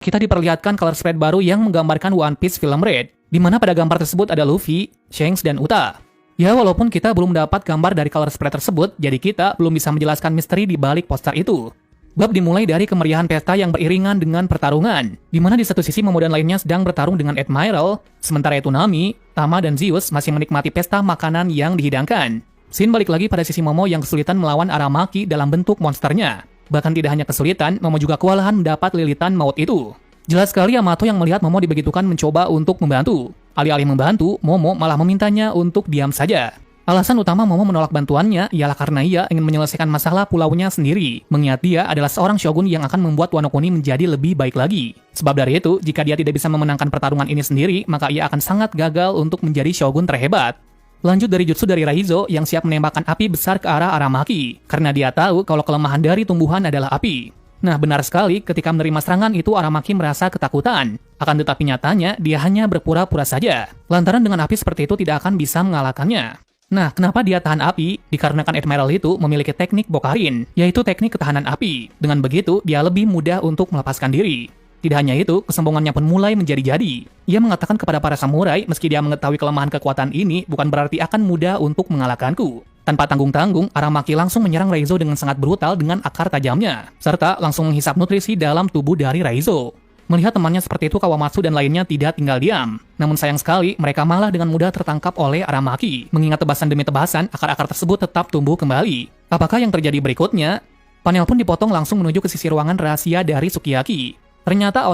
Kita diperlihatkan color spread baru yang menggambarkan One Piece Film Red, di mana pada gambar tersebut ada Luffy, Shanks, dan Uta. Ya, walaupun kita belum dapat gambar dari color spread tersebut, jadi kita belum bisa menjelaskan misteri di balik poster itu. Bab dimulai dari kemeriahan pesta yang beriringan dengan pertarungan, di mana di satu sisi Momo dan lainnya sedang bertarung dengan Admiral, sementara itu Nami, Tama, dan Zeus masih menikmati pesta makanan yang dihidangkan. Scene balik lagi pada sisi Momo yang kesulitan melawan Aramaki dalam bentuk monsternya. Bahkan tidak hanya kesulitan, Momo juga kewalahan mendapat lilitan maut itu. Jelas sekali Yamato yang melihat Momo dibegitukan mencoba untuk membantu. Alih-alih membantu, Momo malah memintanya untuk diam saja. Alasan utama Momo menolak bantuannya ialah karena ia ingin menyelesaikan masalah pulaunya sendiri, mengingat dia adalah seorang shogun yang akan membuat Wano Kuni menjadi lebih baik lagi. Sebab dari itu, jika dia tidak bisa memenangkan pertarungan ini sendiri, maka ia akan sangat gagal untuk menjadi shogun terhebat. Lanjut dari jutsu dari Raizo yang siap menembakkan api besar ke arah Aramaki, karena dia tahu kalau kelemahan dari tumbuhan adalah api. Nah, benar sekali, ketika menerima serangan itu Aramaki merasa ketakutan. Akan tetapi nyatanya, dia hanya berpura-pura saja. Lantaran dengan api seperti itu tidak akan bisa mengalahkannya. Nah, kenapa dia tahan api? Dikarenakan Admiral itu memiliki teknik Bokarin, yaitu teknik ketahanan api. Dengan begitu, dia lebih mudah untuk melepaskan diri. Tidak hanya itu, kesombongannya pun mulai menjadi-jadi. Ia mengatakan kepada para samurai, meski dia mengetahui kelemahan kekuatan ini, bukan berarti akan mudah untuk mengalahkanku. Tanpa tanggung-tanggung, Aramaki langsung menyerang Raizo dengan sangat brutal dengan akar tajamnya, serta langsung menghisap nutrisi dalam tubuh dari Raizo. Melihat temannya seperti itu, Kawamatsu dan lainnya tidak tinggal diam. Namun sayang sekali, mereka malah dengan mudah tertangkap oleh Aramaki. Mengingat tebasan demi tebasan, akar-akar tersebut tetap tumbuh kembali. Apakah yang terjadi berikutnya? Panel pun dipotong langsung menuju ke sisi ruangan rahasia dari Sukiyaki. Ternyata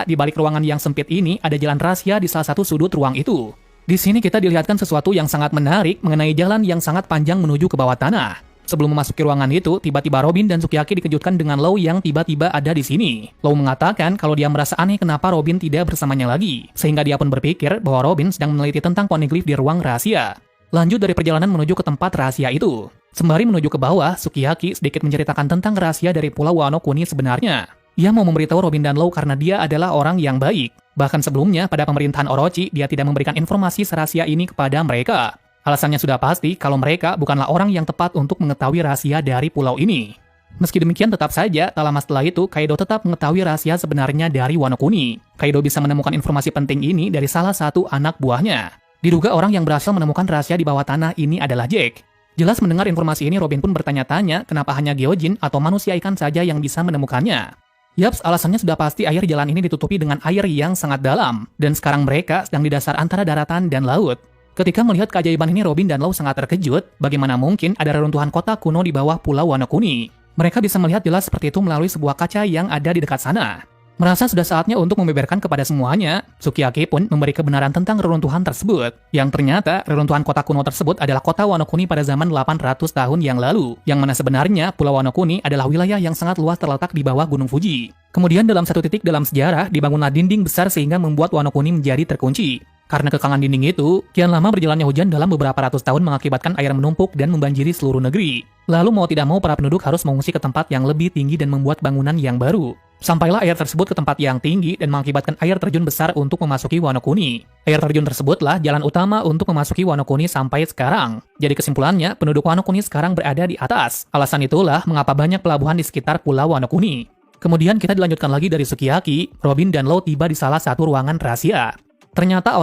di balik ruangan yang sempit ini ada jalan rahasia di salah satu sudut ruang itu. Di sini kita dilihatkan sesuatu yang sangat menarik mengenai jalan yang sangat panjang menuju ke bawah tanah. Sebelum memasuki ruangan itu, tiba-tiba Robin dan Sukiyaki dikejutkan dengan Law yang tiba-tiba ada di sini. Law mengatakan kalau dia merasa aneh kenapa Robin tidak bersamanya lagi, sehingga dia pun berpikir bahwa Robin sedang meneliti tentang poneglyph di ruang rahasia. Lanjut dari perjalanan menuju ke tempat rahasia itu. Sembari menuju ke bawah, Sukiyaki sedikit menceritakan tentang rahasia dari Pulau Wano Kuni sebenarnya. Ia mau memberitahu Robin dan Law karena dia adalah orang yang baik. Bahkan sebelumnya, pada pemerintahan Orochi, dia tidak memberikan informasi rahasia ini kepada mereka. Alasannya sudah pasti kalau mereka bukanlah orang yang tepat untuk mengetahui rahasia dari pulau ini. Meski demikian, tetap saja, tak lama setelah itu, Kaido tetap mengetahui rahasia sebenarnya dari Wano Kuni. Kaido bisa menemukan informasi penting ini dari salah satu anak buahnya. Diduga orang yang berhasil menemukan rahasia di bawah tanah ini adalah Jack. Jelas mendengar informasi ini, Robin pun bertanya-tanya kenapa hanya Gyojin atau manusia ikan saja yang bisa menemukannya. Yaps, alasannya sudah pasti air jalan ini ditutupi dengan air yang sangat dalam, dan sekarang mereka sedang di dasar antara daratan dan laut. Ketika melihat keajaiban ini, Robin dan Law sangat terkejut, bagaimana mungkin ada reruntuhan kota kuno di bawah Pulau Wano Kuni. Mereka bisa melihat jelas seperti itu melalui sebuah kaca yang ada di dekat sana. Merasa sudah saatnya untuk membeberkan kepada semuanya, Sukiyaki pun memberi kebenaran tentang reruntuhan tersebut. Yang ternyata, reruntuhan kota kuno tersebut adalah kota Wano Kuni pada zaman 800 tahun yang lalu, yang mana sebenarnya Pulau Wano Kuni adalah wilayah yang sangat luas terletak di bawah Gunung Fuji. Kemudian dalam satu titik dalam sejarah, dibangunlah dinding besar sehingga membuat Wano Kuni menjadi terkunci. Karena kekangan dinding itu, kian lama berjalannya hujan dalam beberapa ratus tahun mengakibatkan air menumpuk dan membanjiri seluruh negeri. Lalu mau tidak mau para penduduk harus mengungsi ke tempat yang lebih tinggi dan membuat bangunan yang baru. Sampailah air tersebut ke tempat yang tinggi dan mengakibatkan air terjun besar untuk memasuki Wano Kuni. Air terjun tersebutlah jalan utama untuk memasuki Wano Kuni sampai sekarang. Jadi kesimpulannya, penduduk Wano Kuni sekarang berada di atas. Alasan itulah mengapa banyak pelabuhan di sekitar Pulau Wano Kuni. Kemudian kita dilanjutkan lagi dari Sukiyaki, Robin dan Law tiba di salah satu ruangan rahasia. Ternyata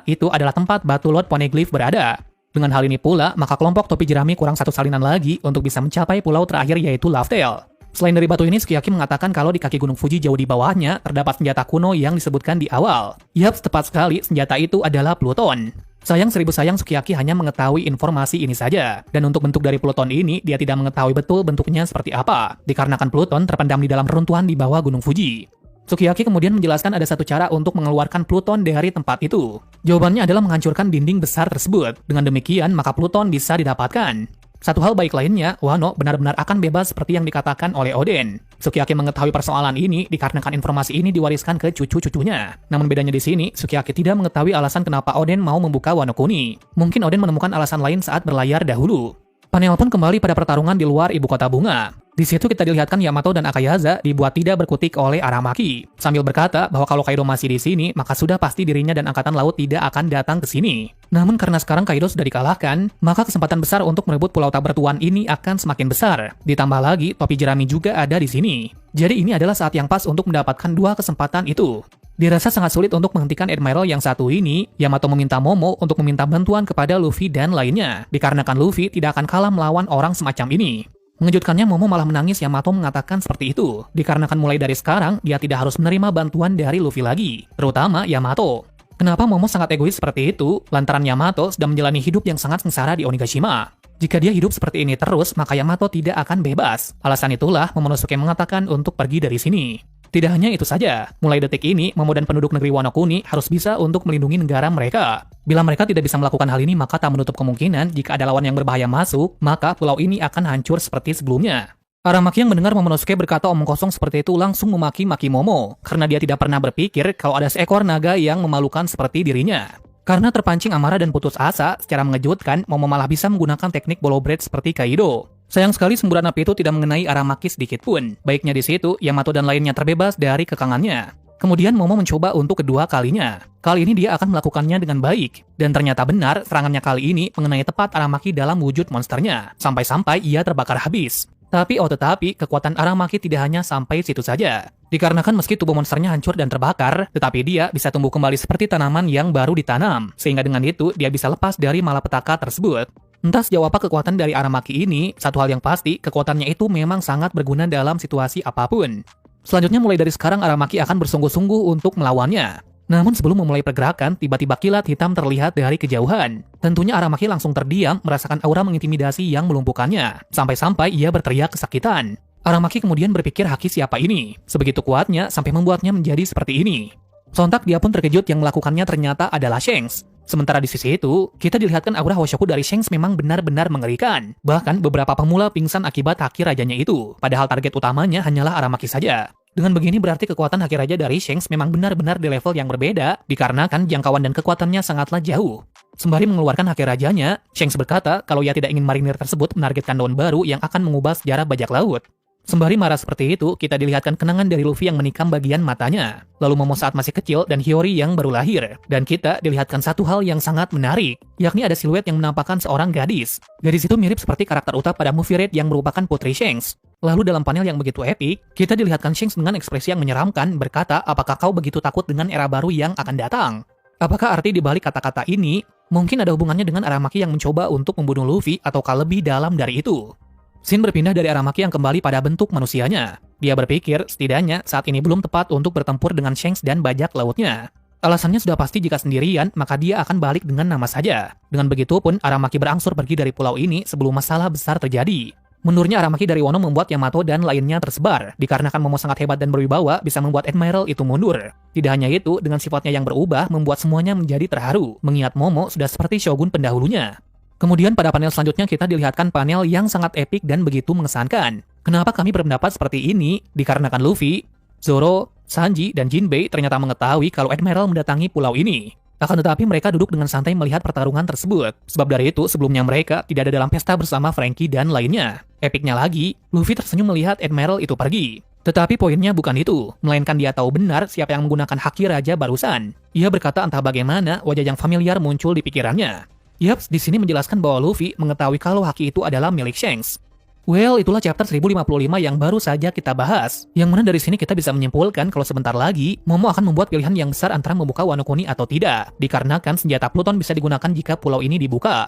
itu adalah tempat batu Lord Poneglyph berada. Dengan hal ini pula, maka kelompok topi jerami kurang satu salinan lagi untuk bisa mencapai pulau terakhir yaitu Laughdale. Selain dari batu ini, Sukiyaki mengatakan kalau di kaki Gunung Fuji jauh di bawahnya terdapat senjata kuno yang disebutkan di awal. Yaps, tepat sekali, senjata itu adalah Pluton. Sayang seribu sayang Sukiyaki hanya mengetahui informasi ini saja. Dan untuk bentuk dari Pluton ini, dia tidak mengetahui betul bentuknya seperti apa. Dikarenakan Pluton terpendam di dalam reruntuhan di bawah Gunung Fuji. Sukiyaki kemudian menjelaskan ada satu cara untuk mengeluarkan Pluton dari tempat itu. Jawabannya adalah menghancurkan dinding besar tersebut. Dengan demikian, maka Pluton bisa didapatkan. Satu hal baik lainnya, Wano benar-benar akan bebas seperti yang dikatakan oleh Oden. Sukiyaki mengetahui persoalan ini dikarenakan informasi ini diwariskan ke cucu-cucunya. Namun bedanya di sini, Sukiyaki tidak mengetahui alasan kenapa Oden mau membuka Wano Kuni. Mungkin Oden menemukan alasan lain saat berlayar dahulu. Panel pun kembali pada pertarungan di luar ibu kota bunga. Di situ kita dilihatkan Yamato dan Akayaza dibuat tidak berkutik oleh Aramaki, sambil berkata bahwa kalau Kaido masih di sini, maka sudah pasti dirinya dan Angkatan Laut tidak akan datang ke sini. Namun karena sekarang Kaido sudah dikalahkan, maka kesempatan besar untuk merebut Pulau Tak Bertuan ini akan semakin besar. Ditambah lagi, topi jerami juga ada di sini. Jadi ini adalah saat yang pas untuk mendapatkan dua kesempatan itu. Dirasa sangat sulit untuk menghentikan Admiral yang satu ini, Yamato meminta Momo untuk meminta bantuan kepada Luffy dan lainnya, dikarenakan Luffy tidak akan kalah melawan orang semacam ini. Mengejutkannya, Momo malah menangis Yamato mengatakan seperti itu, dikarenakan mulai dari sekarang dia tidak harus menerima bantuan dari Luffy lagi, terutama Yamato. Kenapa Momo sangat egois seperti itu? Lantaran Yamato sedang menjalani hidup yang sangat sengsara di Onigashima. Jika dia hidup seperti ini terus, maka Yamato tidak akan bebas. Alasan itulah Momonosuke mengatakan untuk pergi dari sini. Tidak hanya itu saja, mulai detik ini, Momo dan penduduk negeri Wano Kuni harus bisa untuk melindungi negara mereka. Bila mereka tidak bisa melakukan hal ini, maka tak menutup kemungkinan jika ada lawan yang berbahaya masuk, maka pulau ini akan hancur seperti sebelumnya. Aramaki yang mendengar Momonosuke berkata omong kosong seperti itu langsung memaki-maki Momo, karena dia tidak pernah berpikir kalau ada seekor naga yang memalukan seperti dirinya. Karena terpancing amarah dan putus asa, secara mengejutkan, Momo malah bisa menggunakan teknik Bolo Blade seperti Kaido. Sayang sekali semburan api itu tidak mengenai Aramaki sedikit pun. Baiknya di situ, Yamato dan lainnya terbebas dari kekangannya. Kemudian Momo mencoba untuk kedua kalinya. Kali ini dia akan melakukannya dengan baik. Dan ternyata benar, serangannya kali ini mengenai tepat Aramaki dalam wujud monsternya. Sampai-sampai ia terbakar habis. Tetapi kekuatan Aramaki tidak hanya sampai situ saja. Dikarenakan meski tubuh monsternya hancur dan terbakar, tetapi dia bisa tumbuh kembali seperti tanaman yang baru ditanam. Sehingga dengan itu, dia bisa lepas dari malapetaka tersebut. Entah sejauh apa kekuatan dari Aramaki ini, satu hal yang pasti, kekuatannya itu memang sangat berguna dalam situasi apapun. Selanjutnya mulai dari sekarang Aramaki akan bersungguh-sungguh untuk melawannya. Namun sebelum memulai pergerakan, tiba-tiba kilat hitam terlihat dari kejauhan. Tentunya Aramaki langsung terdiam, merasakan aura mengintimidasi yang melumpuhkannya. Sampai-sampai ia berteriak kesakitan. Aramaki kemudian berpikir haki siapa ini. Sebegitu kuatnya sampai membuatnya menjadi seperti ini. Sontak dia pun terkejut yang melakukannya ternyata adalah Shanks. Sementara di sisi itu, kita dilihatkan aura Hoshoku dari Shanks memang benar-benar mengerikan. Bahkan beberapa pemula pingsan akibat haki rajanya itu, padahal target utamanya hanyalah Aramaki saja. Dengan begini berarti kekuatan haki raja dari Shanks memang benar-benar di level yang berbeda, dikarenakan jangkauan dan kekuatannya sangatlah jauh. Sembari mengeluarkan haki rajanya, Shanks berkata kalau ia tidak ingin marinir tersebut menargetkan daun baru yang akan mengubah sejarah bajak laut. Sembari marah seperti itu, kita dilihatkan kenangan dari Luffy yang menikam bagian matanya. Lalu Momo saat masih kecil dan Hiyori yang baru lahir. Dan kita dilihatkan satu hal yang sangat menarik, yakni ada siluet yang menampakkan seorang gadis. Gadis itu mirip seperti karakter Uta pada movie Red yang merupakan putri Shanks. Lalu dalam panel yang begitu epik, kita dilihatkan Shanks dengan ekspresi yang menyeramkan berkata, apakah kau begitu takut dengan era baru yang akan datang? Apakah arti dibalik kata-kata ini, mungkin ada hubungannya dengan Aramaki yang mencoba untuk membunuh Luffy ataukah lebih dalam dari itu? Scene berpindah dari Aramaki yang kembali pada bentuk manusianya. Dia berpikir, setidaknya saat ini belum tepat untuk bertempur dengan Shanks dan bajak lautnya. Alasannya sudah pasti jika sendirian, maka dia akan balik dengan nama saja. Dengan begitu pun, Aramaki berangsur pergi dari pulau ini sebelum masalah besar terjadi. Mundurnya Aramaki dari Wano membuat Yamato dan lainnya tersebar, dikarenakan Momo sangat hebat dan berwibawa bisa membuat Admiral itu mundur. Tidak hanya itu, dengan sifatnya yang berubah, membuat semuanya menjadi terharu, mengingat Momo sudah seperti shogun pendahulunya. Kemudian pada panel selanjutnya kita dilihatkan panel yang sangat epik dan begitu mengesankan. Kenapa kami berpendapat seperti ini? Dikarenakan Luffy, Zoro, Sanji, dan Jinbei ternyata mengetahui kalau Admiral mendatangi pulau ini. Akan tetapi mereka duduk dengan santai melihat pertarungan tersebut. Sebab dari itu sebelumnya mereka tidak ada dalam pesta bersama Franky dan lainnya. Epiknya lagi, Luffy tersenyum melihat Admiral itu pergi. Tetapi poinnya bukan itu, melainkan dia tahu benar siapa yang menggunakan haki raja barusan. Ia berkata entah bagaimana wajah yang familiar muncul di pikirannya. Yaps, di sini menjelaskan bahwa Luffy mengetahui kalau haki itu adalah milik Shanks. Well, itulah chapter 1055 yang baru saja kita bahas. Yang mana dari sini kita bisa menyimpulkan kalau sebentar lagi, Momo akan membuat pilihan yang besar antara membuka Wano Kuni atau tidak. Dikarenakan senjata Pluton bisa digunakan jika pulau ini dibuka.